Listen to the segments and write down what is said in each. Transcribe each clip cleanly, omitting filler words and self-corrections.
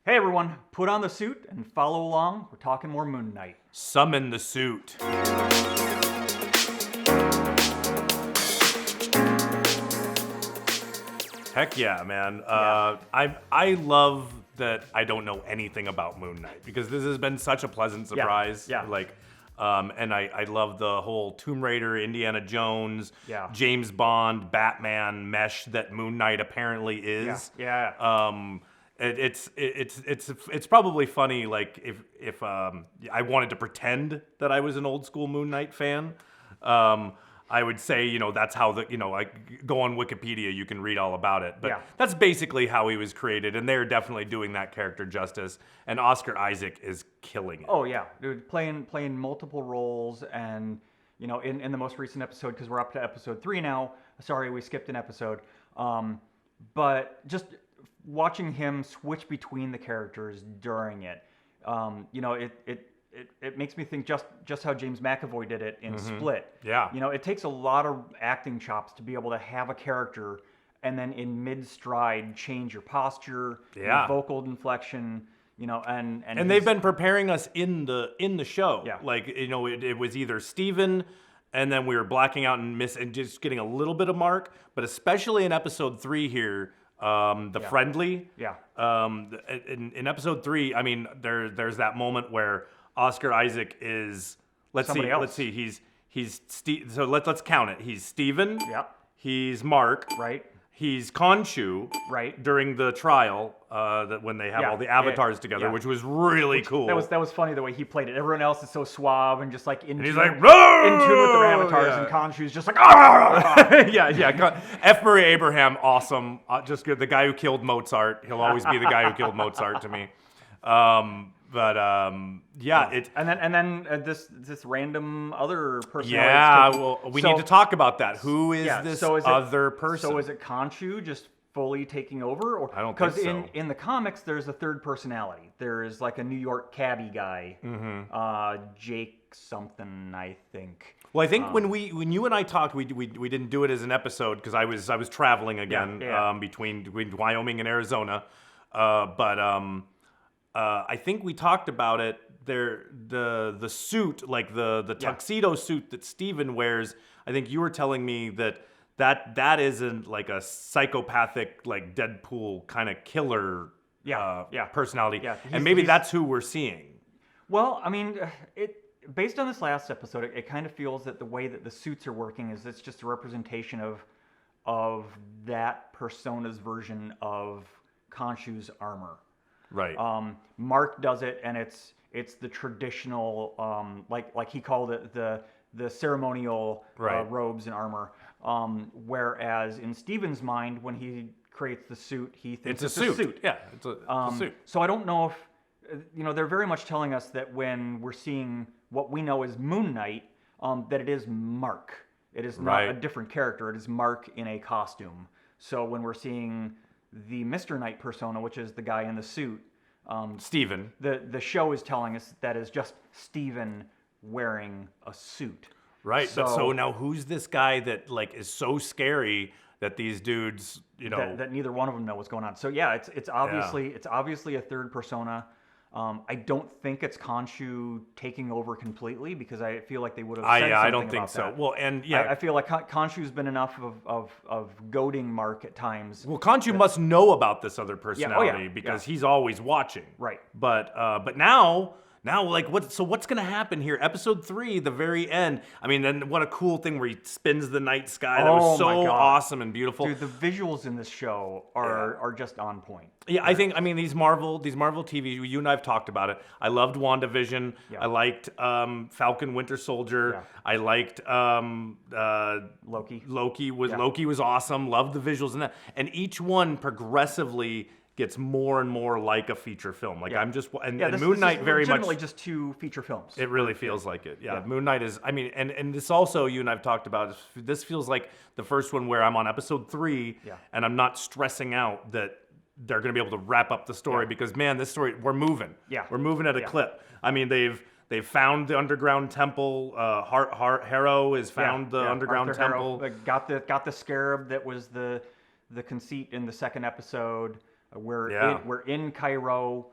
Hey everyone, put on the suit and follow along. We're talking more Moon Knight. Summon the suit. Heck yeah, man. I love that I don't know anything about Moon Knight because this has been such a pleasant surprise. Yeah. And I love the whole Tomb Raider, Indiana Jones, Yeah. James Bond, Batman mesh that Moon Knight apparently is. Yeah. It's probably funny, like if I wanted to pretend that I was an old school Moon Knight fan. I would say, that's how I go on Wikipedia, you can read all about it. But that's basically how he was created, and they're definitely doing that character justice. And Oscar Isaac is killing it. Oh yeah, dude, playing multiple roles, and in the most recent episode, because we're up to episode 3 now. Sorry, we skipped an episode. But just watching him switch between the characters during it, it makes me think just how James McAvoy did it in Split. Yeah. It takes a lot of acting chops to be able to have a character and then in mid-stride change your posture, your vocal inflection, and they've been preparing us in the show. Yeah. Like, it was either Steven, and then we were blacking out and just getting a little bit of Mark, but especially in episode 3 here, friendly. Yeah. In episode 3, I mean, there's that moment where Oscar Isaac is let's see, he's Steve. So let's count it. He's Steven. Yep. He's Mark. Right. He's Khonshu. Right. During the trial, that when they have all the avatars together, which was really cool. That was funny the way he played it. Everyone else is so suave and just like in tune with "Roar!" their avatars, and Khonshu's just like "Ah!" yeah. F. Murray Abraham, awesome. Just good. The guy who killed Mozart. He'll always be the guy who killed Mozart to me. And then this random other person. Yeah, well, we need to talk about that. Who is this other person? So is it Khonshu just fully taking over? Or I don't think so. Because in the comics, there's a third personality. There's like a New York cabbie guy, Jake something, I think. Well, I think when you and I talked, we didn't do it as an episode because I was traveling again between Wyoming and Arizona, I think we talked about it. The suit, like the tuxedo suit that Steven wears. I think you were telling me that isn't like a psychopathic, like Deadpool kind of killer personality. Yeah, and maybe that's who we're seeing. Well, I mean, based on this last episode, it kind of feels that the way that the suits are working is it's just a representation of that persona's version of Khonshu's armor. Right. Mark does it, and it's the traditional, like he called it, the ceremonial robes and armor. Whereas in Steven's mind, when he creates the suit, he thinks it's a suit. Yeah, it's a suit. So I don't know if they're very much telling us that when we're seeing what we know as Moon Knight, that it is Mark. It is not a different character. It is Mark in a costume. So when we're seeing the Mr. Knight persona, which is the guy in the suit, Steven. The show is telling us that is just Steven wearing a suit. Right. So now who's this guy that like is so scary that these dudes, that neither one of them know what's going on. So yeah, it's obviously a third persona. I don't think it's Khonshu taking over completely because I feel like they would have said something I don't think about so. that. Well, and I feel like Khonshu's been enough of goading Mark at times. Well, Khonshu must know about this other personality because he's always watching. Right. But now like what's gonna happen here? Episode 3, the very end. I mean, then what a cool thing where he spins the night sky. That was so awesome and beautiful. Dude, the visuals in this show are just on point. Yeah, I mean these Marvel TV. You and I have talked about it. I loved WandaVision. Yeah. I liked Falcon Winter Soldier. Yeah. I liked Loki. Loki was awesome. Loved the visuals in that. And each one progressively gets more and more like a feature film. Like I'm just and Moon Knight very much legitimately just 2 feature films. It really feels like it. Yeah. Moon Knight is. I mean, and this also you and I've talked about. This feels like the first one where I'm on episode 3 and I'm not stressing out that they're going to be able to wrap up the story because man, this story we're moving. Yeah, we're moving at a clip. I mean, they've found the underground temple. Harrow has found the underground Arthur temple. Harrow, got the scarab that was the conceit in the second episode. We're in Cairo.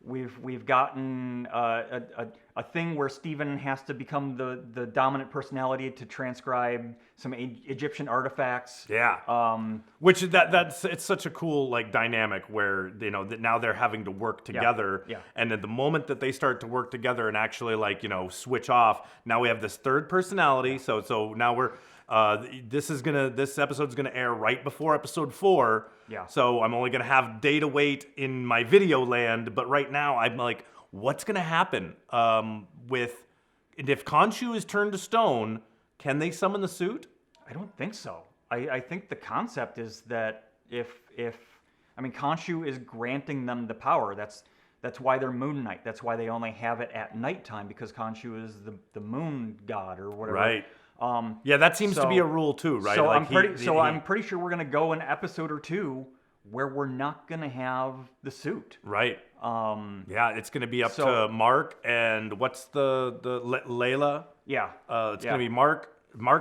We've gotten a thing where Stephen has to become the dominant personality to transcribe some Egyptian artifacts. Yeah. Which that's it's such a cool like dynamic where that now they're having to work together. Yeah. And at the moment that they start to work together and actually like switch off, now we have this third personality. So now we're this episode's gonna air right before episode 4. Yeah. So I'm only gonna have day to wait in my video land, but right now I'm like, what's gonna happen if Khonshu is turned to stone? Can they summon the suit? I don't think so. I think the concept is that if Khonshu is granting them the power. That's why they're Moon Knight. That's why they only have it at nighttime, because Khonshu is the moon god or whatever. Right. Yeah, that seems to be a rule too, right? So like I'm pretty sure we're gonna go an episode or two where we're not gonna have the suit. Right. Yeah, it's gonna be up to Mark and what's the Layla? Yeah. It's gonna be Mark,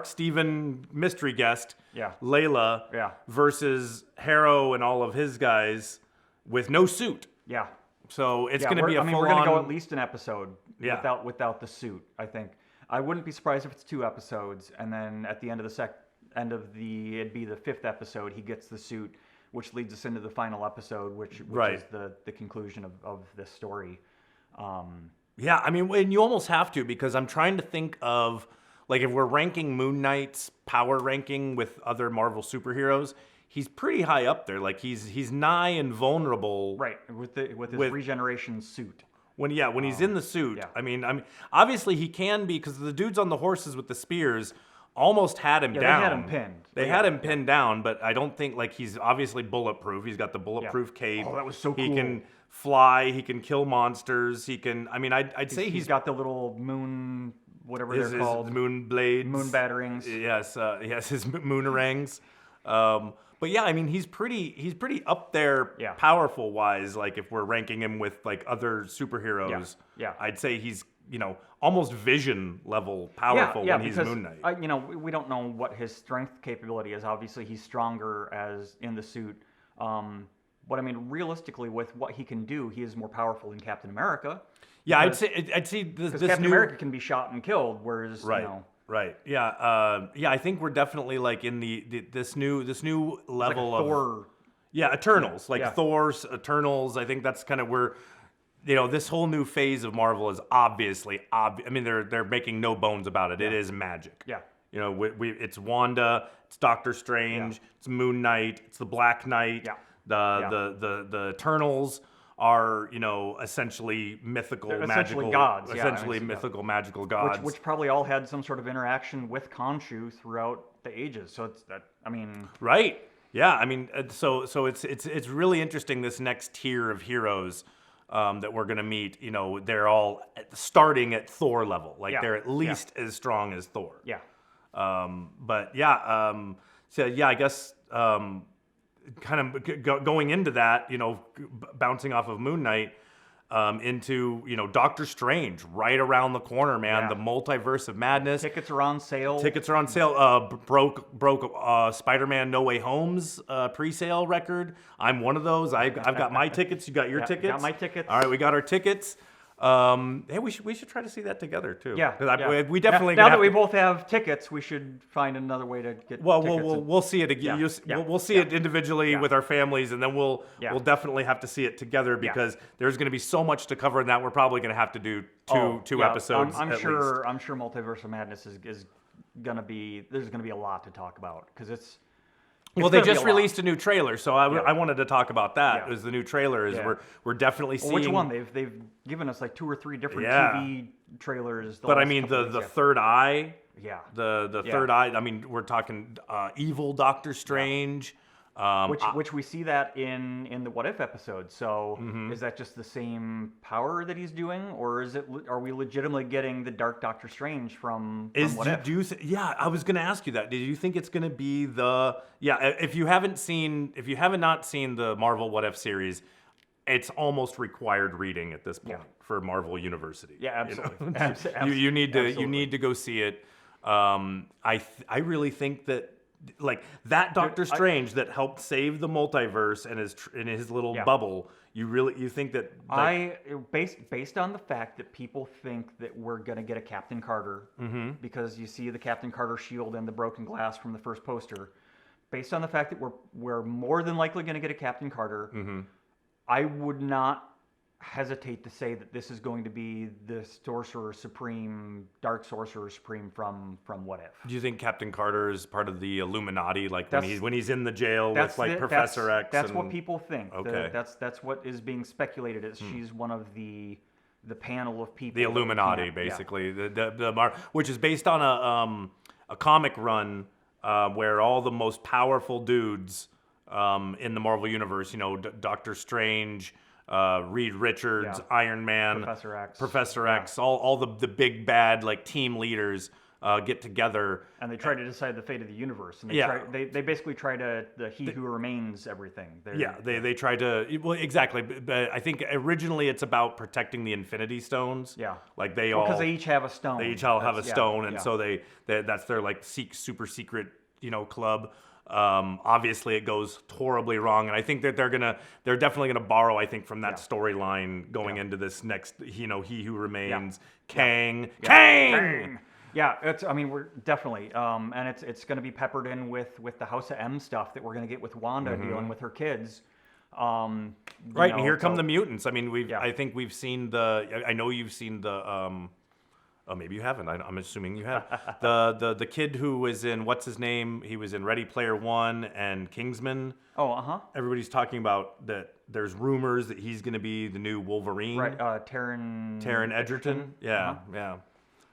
Steven, mystery guest. Yeah. Layla. Yeah. Versus Harrow and all of his guys with no suit. Yeah. So it's gonna be a full-on. we're gonna go at least an episode Yeah. without the suit. I think. I wouldn't be surprised if it's 2 episodes, and then at the end of it'd be the 5th episode, he gets the suit, which leads us into the final episode, which Right. is the conclusion of this story. Yeah, I mean, and you almost have to, because I'm trying to think of, like, if we're ranking Moon Knight's power ranking with other Marvel superheroes, he's pretty high up there. Like, he's nigh invulnerable. Right, with his regeneration suit. When he's in the suit. Yeah. I mean, obviously he can be, because the dudes on the horses with the spears almost had him down. They had him pinned. They had him pinned down, but I don't think, like, he's obviously bulletproof. He's got the bulletproof cape. Oh, that was so cool. He can fly. He can kill monsters. He can. I mean, I'd say he's got the little moon, whatever they're called, his moon blades, moon batarangs. Yes, his moonerangs. But yeah, I mean, he's pretty up there, powerful wise. Like, if we're ranking him with like other superheroes, I'd say he's almost Vision level powerful when he's Moon Knight. We don't know what his strength capability is. Obviously, he's stronger as in the suit. But I mean, realistically, with what he can do, he is more powerful than Captain America. Yeah, I'd say this Captain America can be shot and killed, whereas Right. Yeah. I think we're definitely like in this new level like of Thor. Yeah, Eternals, Thor's Eternals. I think that's kind of where this whole new phase of Marvel is obviously I mean, they're making no bones about it. It is magic. Yeah. It's Wanda, it's Doctor Strange, it's Moon Knight, it's the Black Knight. Yeah. The Eternals are essentially mythical, magical gods, essentially mythical, magical gods, which probably all had some sort of interaction with Khonshu throughout the ages. So it's that. I mean, right? Yeah, I mean, so it's really interesting, this next tier of heroes that we're gonna meet. They're all starting at Thor level, like they're at least as strong as Thor. Yeah. So yeah, I guess. Kind of going into that, bouncing off of Moon Knight into, Doctor Strange right around the corner, man. The Multiverse of Madness. Tickets are on sale. Broke Spider-Man No Way Home's pre-sale record. I'm one of those. I've got my tickets. You got your tickets? Got my tickets. All right, we got our tickets. Hey, we should try to see that together too. Yeah, we definitely now that we both have tickets, we should find another way to get. Well, tickets we'll see it again. We'll see it individually with our families, and then we'll definitely have to see it together, because there's going to be so much to cover in that. We're probably going to have to do two episodes. I'm sure Multiverse of Madness is going to be. There's going to be a lot to talk about, because it's. Well, they just released a new trailer, so I wanted to talk about that. As the new trailer is, we're definitely seeing. Which one? They've given us like 2 or 3 different TV trailers. But I mean, the third eye. Yeah. The third eye. I mean, we're talking evil Doctor Strange. Which we see that in the What If episode. So is that just the same power that he's doing, or are we legitimately getting the Dark Doctor Strange from What If? Yeah, I was going to ask you that. Did you think it's going to be if you have not seen the Marvel What If series, it's almost required reading at this point for Marvel University. Yeah, absolutely. You need to go see it. I really think that like that Doctor Strange that helped save the multiverse and in his little bubble. You think that based on the fact that people think that we're gonna get a Captain Carter because you see the Captain Carter shield and the broken glass from the first poster. Based on the fact that we're more than likely gonna get a Captain Carter, I would not hesitate to say that this is going to be the Sorcerer Supreme, Dark Sorcerer Supreme from What If. Do you think Captain Carter is part of the Illuminati, like when he's in the jail with like Professor X? That's what people think. Okay. That's what is being speculated. Is she's one of the panel of people. The Illuminati, basically, which is based on a comic run where all the most powerful dudes in the Marvel universe, Doctor Strange, Reed Richards, Iron Man, Professor X, all the big bad like team leaders get together, and they try to decide the fate of the universe. And they basically try to He Who Remains everything. They try to exactly. But I think originally it's about protecting the Infinity Stones. Yeah, like because they each have a stone. They each all have a stone, and so that's their like super secret club. Obviously it goes horribly wrong, and I think that they're definitely gonna borrow, I think, from that storyline going into this next, He Who Remains, Kang. Yeah, we're definitely, and it's going to be peppered in with the House of M stuff that we're going to get with Wanda dealing with her kids. And here come the mutants. I mean, I think we've seen I know you've seen the. Oh, maybe you haven't. I'm assuming you have. The kid who was in, what's his name? He was in Ready Player One and Kingsman. Oh, Everybody's talking about that. There's rumors that he's going to be the new Wolverine. Right, Taron Egerton. Yeah.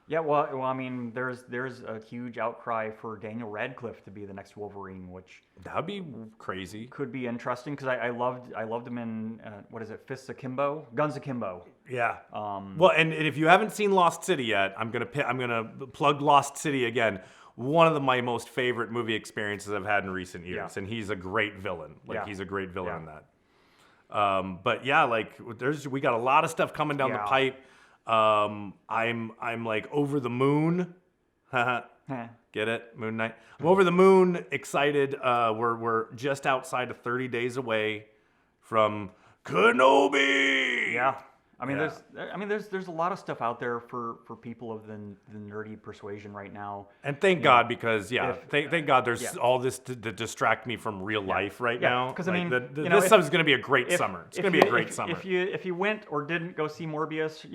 Yeah, well, I mean, there's a huge outcry for Daniel Radcliffe to be the next Wolverine, which that would be crazy. Could be interesting because I loved him in what is it, Fists Akimbo, Guns Akimbo. Yeah. Well, and if you haven't seen Lost City yet, I'm gonna plug Lost City again. One of my most favorite movie experiences I've had in recent years, and he's a great villain. He's a great villain in that. But yeah, we got a lot of stuff coming down the pipe. I'm like over the moon. Get it? Moon Knight. I'm over the moon, excited. We're just outside of 30 days away from Kenobi. Yeah. There's a lot of stuff out there for people of the nerdy persuasion right now. And thank God, because thank God there's all this to distract me from real life right now. Because this stuff is going to be a great summer. It's going to be a great summer. If you went or didn't go see Morbius,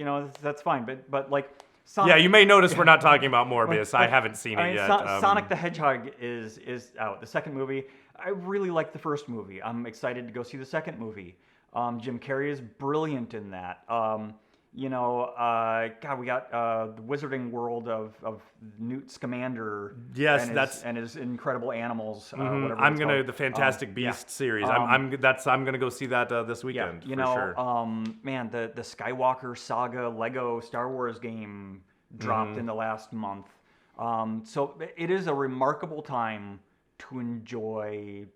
that's fine. But like Sonic, yeah, you may notice we're not talking about Morbius. I haven't seen it yet. Sonic the Hedgehog is out. The second movie, I really liked the first movie. I'm excited to go see the second movie. Jim Carrey is brilliant in that. God, we got the Wizarding World of Newt Scamander. Yes, and his incredible animals. The Fantastic Beasts series. I'm gonna go see that this weekend. For sure. Man, the Skywalker Saga Lego Star Wars game dropped in the last month. So it is a remarkable time to enjoy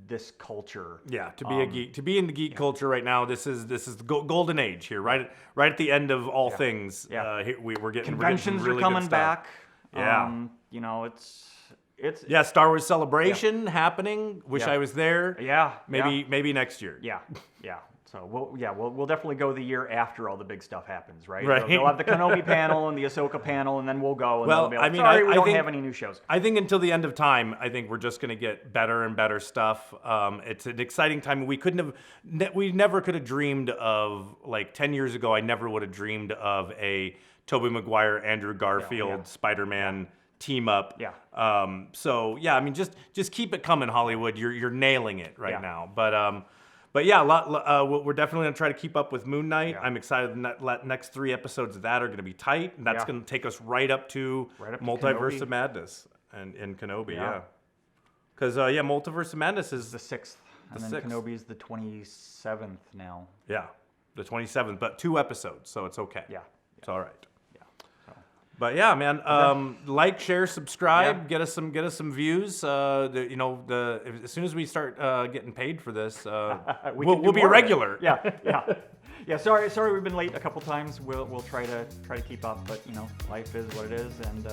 this culture. Yeah, to be a geek, to be in the geek culture right now. This is the golden age here, right at the end of all things. Yeah, we're getting conventions really are coming back. Yeah, it's Star Wars Celebration happening. Wish I was there. Yeah, maybe next year. Yeah. So we'll definitely go the year after all the big stuff happens, right? Right. They'll have the Kenobi panel and the Ahsoka panel, and then we'll go. And well, we don't have any new shows. I think until the end of time, I think we're just going to get better and better stuff. It's an exciting time. We never could have dreamed of, like 10 years ago. I never would have dreamed of a Tobey Maguire, Andrew Garfield, Spider-Man team up. Yeah. Just keep it coming, Hollywood. You're nailing it right now. But yeah, we're definitely going to try to keep up with Moon Knight. Yeah. I'm excited. The next 3 episodes of that are going to be tight. And that's going to take us right up to Multiverse Kenobi. of Madness and Kenobi, Because, Multiverse of Madness is the 6th. And then Kenobi is the 27th now. Yeah, the 27th, but 2 episodes, so it's okay. Yeah. It's all right. But yeah, man, like, share, subscribe, get us some views. As soon as we start getting paid for this, we'll be regular. Yeah. Sorry, we've been late a couple times. We'll try to keep up, but life is what it is, and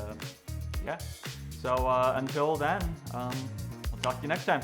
So until then, I'll talk to you next time.